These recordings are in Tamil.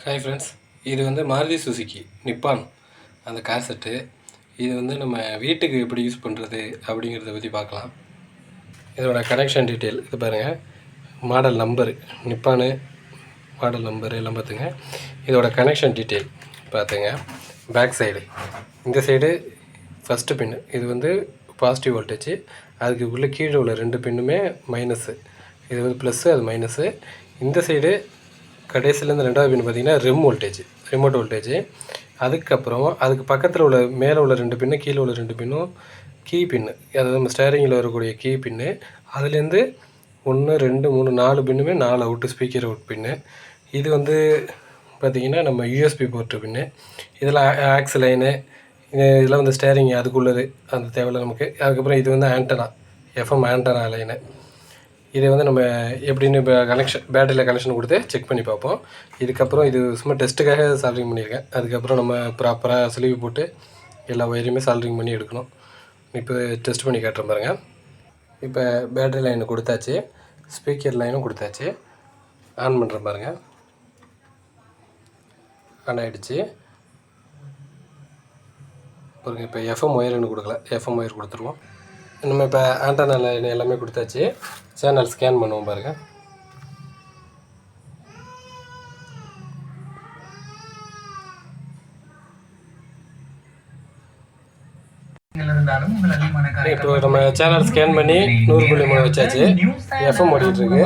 ஹாய் ஃப்ரெண்ட்ஸ், இது வந்து மாருதி சுசுகி நிப்பான் அந்த கார் செட்டு. இது வந்து நம்ம வீட்டுக்கு எப்படி யூஸ் பண்ணுறது அப்படிங்கிறத பற்றி பார்க்கலாம். இதோட கனெக்ஷன் டீட்டெயில் இது பாருங்கள். மாடல் நம்பரு நிப்பானு, மாடல் நம்பரு எல்லாம் பார்த்துங்க. இதோட கனெக்ஷன் டீட்டெயில் பார்த்துங்க. பேக் சைடு இந்த சைடு ஃபஸ்ட்டு பின்னு இது வந்து பாசிட்டிவ் வோல்டேஜ், அதுக்கு உள்ள கீழே உள்ள 2 பின்னுமே மைனஸு. இது வந்து ப்ளஸ்ஸு, அது மைனஸு. இந்த சைடு கடைசியிலேருந்து 2வது பின் பார்த்திங்கன்னா ரிமோட் வோல்டேஜ். அதுக்கப்புறம் அதுக்கு பக்கத்தில் உள்ள மேலே உள்ள 2 பின்னு, கீழே உள்ள 2 பின்னும் கீ பின்னு, அதாவது நம்ம ஸ்டேரிங்கில் வரக்கூடிய கீ பின்னு. அதுலேருந்து 1 2 3 4 பின்னுமே 4 அவுட்டு, ஸ்பீக்கர் அவுட் பின்னு. இது வந்து பார்த்திங்கன்னா நம்ம யூஎஸ்பி போர்ட்டு பின்னு. இதெல்லாம் ஆக்ஸ் லைனு, இதெல்லாம் வந்து ஸ்டேரிங் அதுக்குள்ளது, அந்த தேவையில்லை நமக்கு. அதுக்கப்புறம் இது வந்து ஆண்டனா, எஃப்எம் ஆண்டனா லைனு. இதை வந்து நம்ம எப்படின்னு இப்போ பேட்டரியில் கனெக்ஷன் கொடுத்து செக் பண்ணி பார்ப்போம். இதுக்கப்புறம் இது சும்மா டெஸ்ட்டுக்காக சால்ட்ரிங் பண்ணியிருக்கேன். அதுக்கப்புறம் நம்ம ப்ராப்பராக ஸ்லீவ் போட்டு எல்லா ஒயரையுமே சால்ட்ரிங் பண்ணி எடுக்கணும். இப்போ டெஸ்ட் பண்ணி காட்டுறேன் பாருங்கள். இப்போ பேட்டரி லைனு கொடுத்தாச்சு, ஸ்பீக்கர் லைனும் கொடுத்தாச்சு. ஆன் பண்ணுறேன் பாருங்கள். ஆன் ஆகிடுச்சு பாருங்கள். இப்போ எஃப்எம் ஒயர் இன்னும் கொடுக்கல, எஃப்எம் ஒயர் கொடுத்துருவோம். நம்ம இப்போ ஆண்டனா லைன் எல்லாமே கொடுத்தாச்சு. சேனல் ஸ்கேன் பண்ணுவோம் பாருங்கள். இப்போ நம்ம சேனல் ஸ்கேன் பண்ணி 100.3 வச்சாச்சு. எஃப்எம் ஓடிட்டு இருக்கு.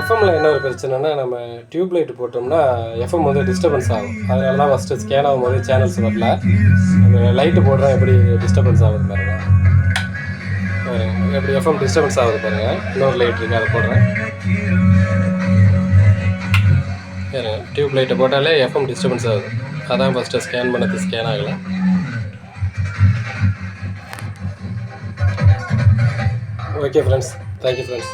எஃப்எம்மில் என்ன ஒரு பிரச்சனைனா, நம்ம டியூப் லைட் போட்டோம்னா எஃப்எம் வந்து டிஸ்டர்பன்ஸ் ஆகும். அதனால தான் ஃபஸ்ட்டு ஸ்கேன் ஆகும்போது சேனல்ஸ் வரல. லைட்டு போடுறோம், எப்படி டிஸ்டர்பன்ஸ் ஆகுது பாருங்கள். எப்படி எஃப்எம் டிஸ்டர்பன்ஸ் ஆகுது பாருங்கள். இன்னொரு லைட் இருக்குது, அதை போடுறேன். டியூப் லைட்டை போட்டாலே எஃப்எம் டிஸ்டர்பன்ஸ் ஆகுது. அதான் ஃபஸ்ட்டு ஸ்கேன் பண்ணது ஸ்கேன் ஆகலை. Okay friends, thank you friends.